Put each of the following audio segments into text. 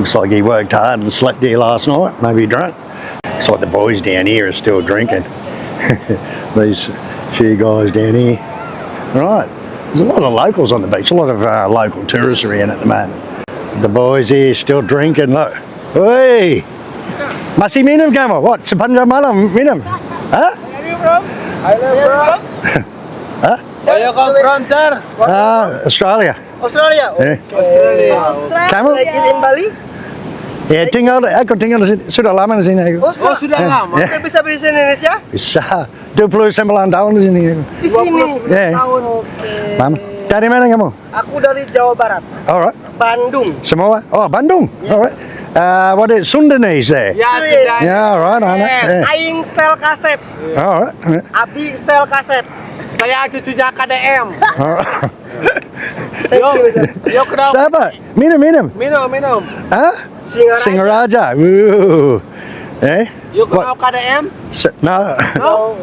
Looks like he worked hard and slept here last night, maybe drunk. It's like the boys down here are still drinking. These few guys down here. Right, there's a lot of locals on the beach, a lot of local tourists around at the moment. The boys here still drinking, look. Hey! Masih minum kamu? What? Sepanjang malam minum? Huh? Where are you from? I live from. Huh? Where you come from, sir? Australia. Australia. Yeah. Australia. Kamu? Like is in Bali? Ya, aku tinggal di sini. Sudah lama di sini aku. Oh, sudah lama. Ya. Bisa bahasa Indonesia? Bisa. 29 tahun di sini aku. Di sini. Ya. Tahun. Oke. Mama. Dari mana kamu? Aku dari Jawa Barat. Alright. Bandung. Semua? Oh, Bandung. Yes. Alright. What is Sundanese there? Ya, sudah. Yeah, alright. Yes. Yeah. Aing style kasep. Alright. Abi style kasep. Saya cucunya KDM. Alright. Yo kenapa? Siapa? Minum. Minum. Hah? Singaraja. Woo. Eh? Yo kenal KDM? No. No.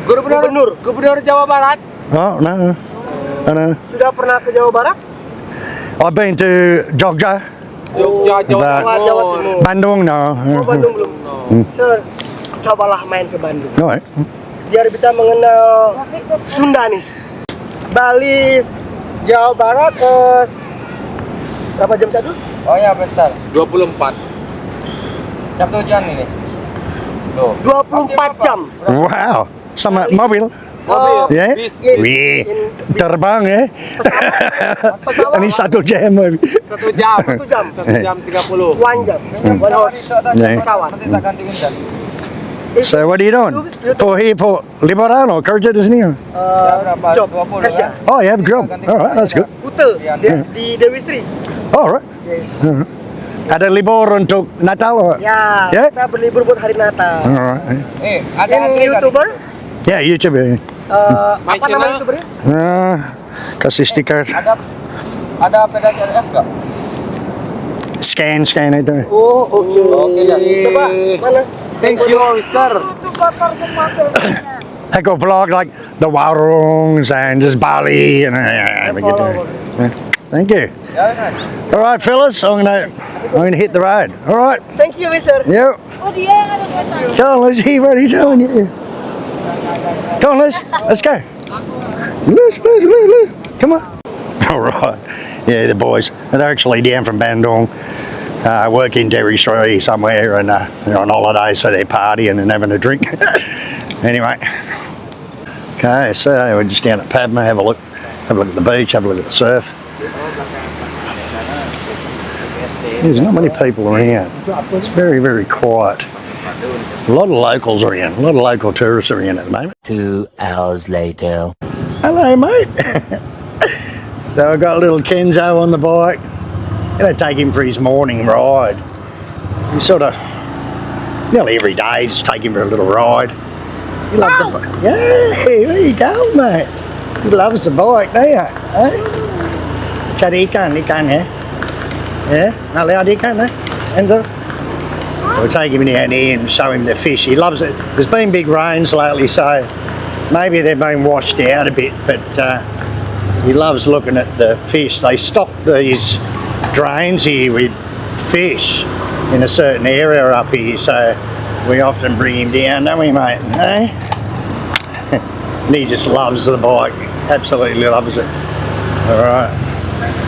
Gubernur Jawa Barat. Oh, no. Sudah pernah ke Jawa Barat? I've been to Jogja. Jawa Timur. Bandung, no. Oh, Bandung belum. Sir, cobalah main ke Bandung. Alright. Biar bisa mengenal Sundanis. Bali, Jawa Barat, berapa jam satu? Oh ya bentar. 24. Jam tujuan ini. Loh. 24 jam. Wow. Sama mobil. Mobil. Ya? Yes. Wih, terbang ya. Ini 1 jam. 1 jam 30. 1 jam. 1 horse. Pesawat. Nanti tak ganti undan. So what are you doing? For liburan or kerja di sini? Job, kerja. Oh, you have a job. Alright, that's good. Hotel di Dewi Sri. Alright. Yes. Ada libur untuk Natal? Or? Ya, Yeah? kita berlibur buat hari Natal. Alright. Ada Yang YouTuber? Ya, YouTube. Apa nama YouTubernya? Kasih stiker. Ada peda CRF enggak? Scan itu. Oh, oke. Oke, ya. Coba mana? Thank you, Mister. I go vlog like the warungs and just Bali and thank you. All right, fellas, I'm gonna hit the road. All right. Thank you, Mister. Yep. Come on, let's see what he's doing. Yeah. Come on, let's go. Let's. Come on. All right. Yeah, the boys. They're actually down from Bandung. Work in Dewi Sri somewhere and they're on holiday, so they're partying and having a drink. Anyway, okay, so we're just down at Padma, have a look at the beach, have a look at the surf. There's not many people around. It's very, very quiet. A lot of locals around, a lot of local tourists around at the moment. 2 hours later. Hello, mate. So I've got a little Kenzo on the bike. Gonna take him for his morning ride. He sort of nearly every day just take him for a little ride. He loves the bike. Yeah, where you going, mate? He loves the bike, don't you? Eh? Cari ikan ya? Yeah? Nak lihat ikan, eh? Enzo? We'll take him down here and show him the fish. He loves it. There's been big rains lately, so maybe they've been washed out a bit, but he loves looking at the fish. They stock these drains here with fish in a certain area up here, so we often bring him down, don't we, mate? Eh? And he just loves the bike, absolutely loves it. Alright,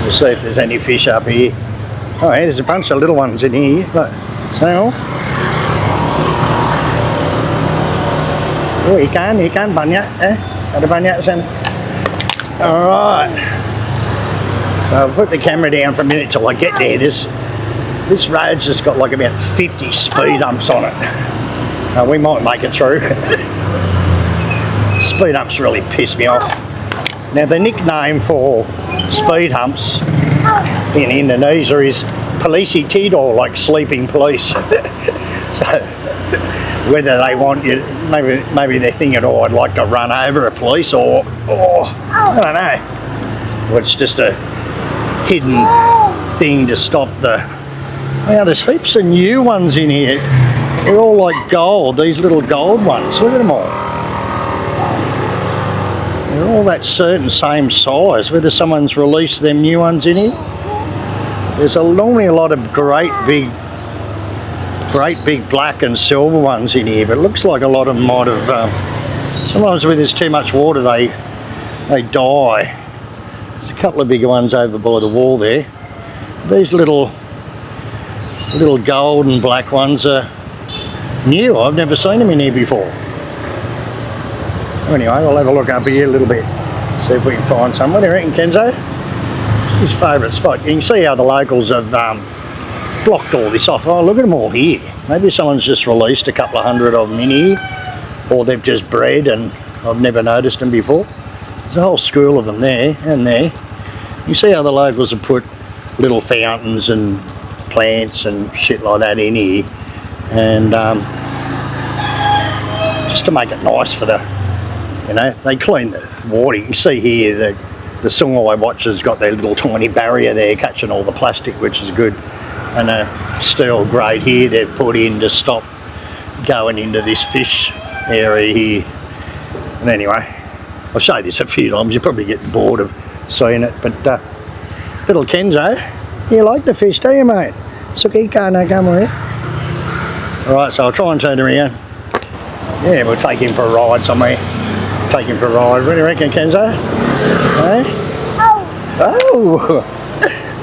we'll see if there's any fish up here. Oh, yeah, there's a bunch of little ones in here. Look, see all? Oh, ikan banyak, eh? Ada banyak sana. Alright. So I'll put the camera down for a minute till I get there. This road's just got like about 50 speed humps on it. We might make it through. Speed humps really piss me off. Now the nickname for speed humps in Indonesia is polisi tidur, like sleeping police. So whether they want you, maybe they're thinking, oh, I'd like to run over a police, or I don't know. Well, it's just a hidden thing to stop the... Wow, there's heaps of new ones in here. They're all like gold, these little gold ones. Look at them all. They're all that certain same size. Whether someone's released them new ones in here. There's normally a lot of great big black and silver ones in here, but it looks like a lot of them might have, sometimes when there's too much water they die. There's a couple of bigger ones over by the wall there. These little gold and black ones are new. I've never seen them in here before. Anyway, I'll have a look up here a little bit, see if we can find some. What do you reckon, Kenzo? It's his favourite spot. You can see how the locals have blocked all this off. Oh, look at them all here. Maybe someone's just released a couple of hundred of them in here, or they've just bred and I've never noticed them before. There's a whole school of them there and there. You see how the locals have put little fountains and plants and shit like that in here, and just to make it nice for the, you know, they clean the water. You can see here the Sungai Watchers got their little tiny barrier there catching all the plastic, which is good, and a steel grate here they've put in to stop going into this fish area here. And anyway, I'll show you this a few times, you probably get bored of seeing it, but little Kenzo, you like the fish, do you, mate? Suki, can't come with it. Alright, so I'll try and turn around. Yeah, we'll take him for a ride somewhere. Take him for a ride. What do you reckon, Kenzo? Eh? Oh!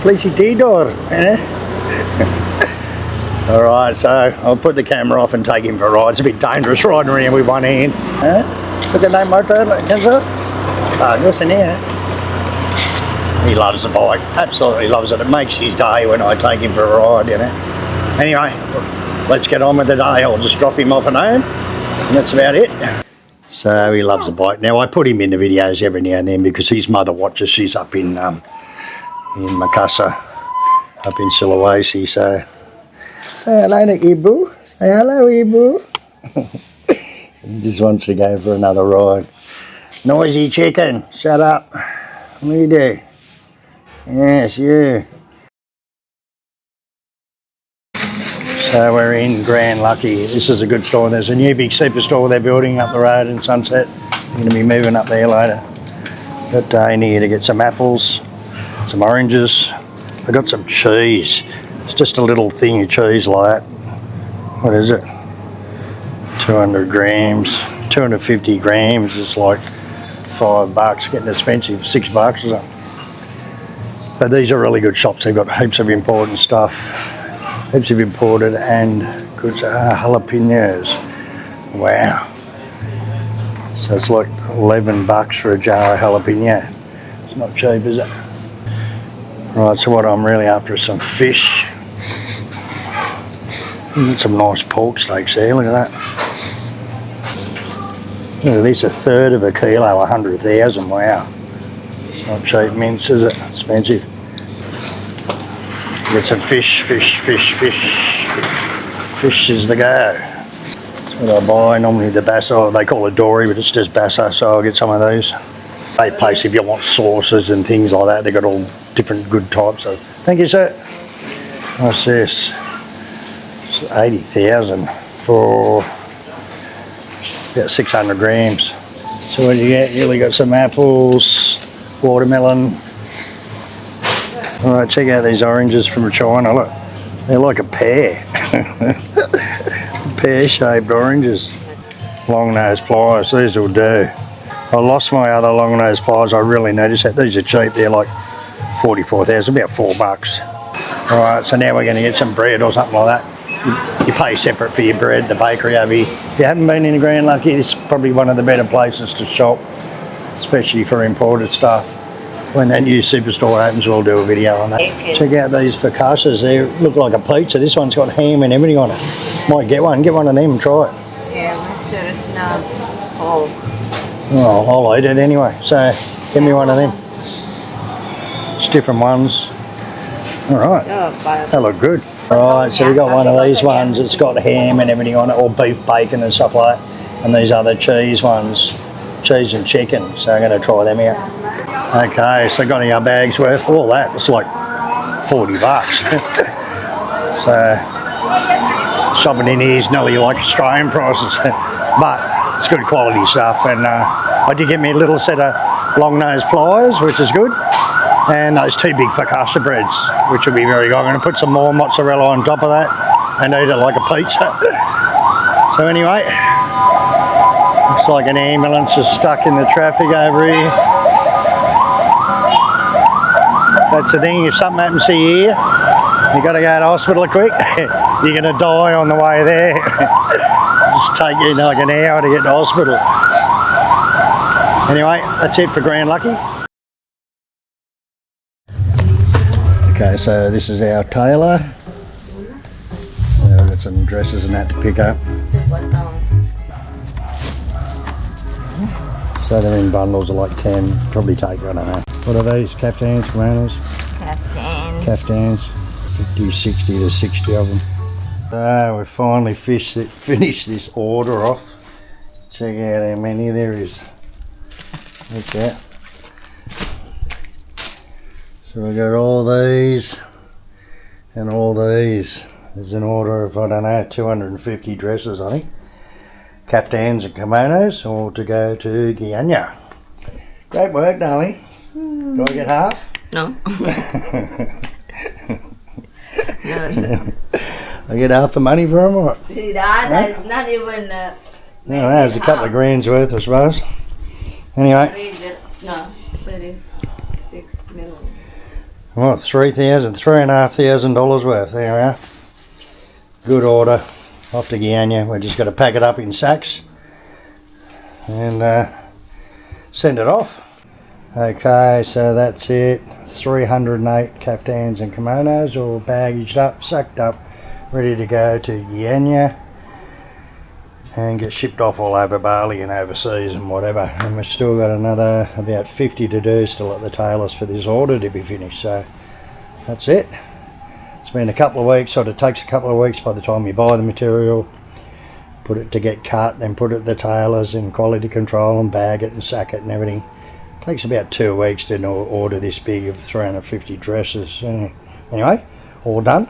Fleecy T-Dor, eh? Alright, so I'll put the camera off and take him for a ride. It's a bit dangerous riding around with one hand. Look at that motor, Kenzo. Oh, listen here. He loves the bike, absolutely loves it. It makes his day when I take him for a ride, you know. Anyway, let's get on with the day. I'll just drop him off at home, and that's about it. So he loves the bike. Now I put him in the videos every now and then because his mother watches. She's up in Makassar, up in Sulawesi. So say hello to Ibu. Say hello, Ibu. He just wants to go for another ride. Noisy chicken, shut up. What do you do? Yes, you. So we're in Grand Lucky. This is a good store. There's a new big superstore they're building up the road in Sunset. I'm going to be moving up there later. Got in here to get some apples, some oranges. I got some cheese. It's just a little thing of cheese like that. What is it? 200 grams, 250 grams. It's like $5. Getting expensive, $6 or something. But these are really good shops. They've got heaps of imported stuff, heaps of imported and good jalapenos. Wow. So it's like $11 for a jar of jalapeno. It's not cheap, is it? Right, so what I'm really after is some fish. Got some nice pork steaks there, look at that. Look at this, a third of a kilo, 100,000, wow. Not cheap mince, is it? Expensive. Get some fish. Fish is the go. That's what I buy. Normally the bassa, they call it dory, but it's just bassa, so I'll get some of these. Great place if you want sauces and things like that. They've got all different good types. So thank you, sir. What's this? It's 80,000 for about 600 grams. So what do you get? You really got some apples, watermelon. Alright, check out these oranges from China. Look, they're like a pear. Pear-shaped oranges. Long-nosed pliers, these will do. I lost my other long-nosed pliers, I really noticed that. These are cheap, they're like 44,000, about $4. Alright, so now we're going to get some bread or something like that. You pay separate for your bread, the bakery over here. If you haven't been in Grand Lucky, this is probably one of the better places to shop, especially for imported stuff. When that new superstore opens, we'll do a video on that. Check out these focaccias, they look like a pizza. This one's got ham and everything on it. Might get one of them and try it. Yeah, make sure it's not old. Oh, I'll eat it anyway, so give me one of them. It's different ones. Alright, they look good. Alright, so we got one of these ones, it's got ham and everything on it, or beef bacon and stuff like that. And these other cheese ones, cheese and chicken, so I'm going to try them out. Okay, so got our bags worth, all that, it's like $40. So, shopping in here is nearly like Australian prices, but it's good quality stuff. And I did get me a little set of long-nosed pliers, which is good. and those 2 big focaccia breads, which will be very good. I'm going to put some more mozzarella on top of that and eat it like a pizza. So anyway, looks like an ambulance is stuck in the traffic over here. That's the thing, if something happens to you here, you got to go to hospital quick. You're going to die on the way there. Just take you like an hour to get to hospital. Anyway, that's it for Grand Lucky. Okay, so this is our tailor. I've got some dresses and that to pick up. So they're in bundles of like 10, probably take, I don't know. What are these? Caftans, kimonos? Caftans. Caftans. 50, 60 to 60 of them. So we finally finished this order off. Check out how many there is. That's that. So we got all these and all these. There's an order of, I don't know, 250 dresses, I think. Caftans and kimonos, all to go to Guyana. Great work, darling. Do I get half? No. I get half the money for them, or what? See, the other is not even. No, there's a couple of grand's worth, I suppose. Anyway. No, 36 million. What, $3,500 worth. There we are. Good order. Off to Guyana. We've just got to pack it up in sacks and send it off. Okay, so that's it. 308 caftans and kimonos all baggaged up, sacked up, ready to go to Guyana and get shipped off all over Bali and overseas and whatever. And we've still got another about 50 to do still at the tailors for this order to be finished. So that's it. It's been a couple of weeks, sort of takes a couple of weeks by the time you buy the material, put it to get cut, then put it at the tailors in quality control and bag it and sack it and everything. Takes about 2 weeks to order this big of 350 dresses. Anyway, all done.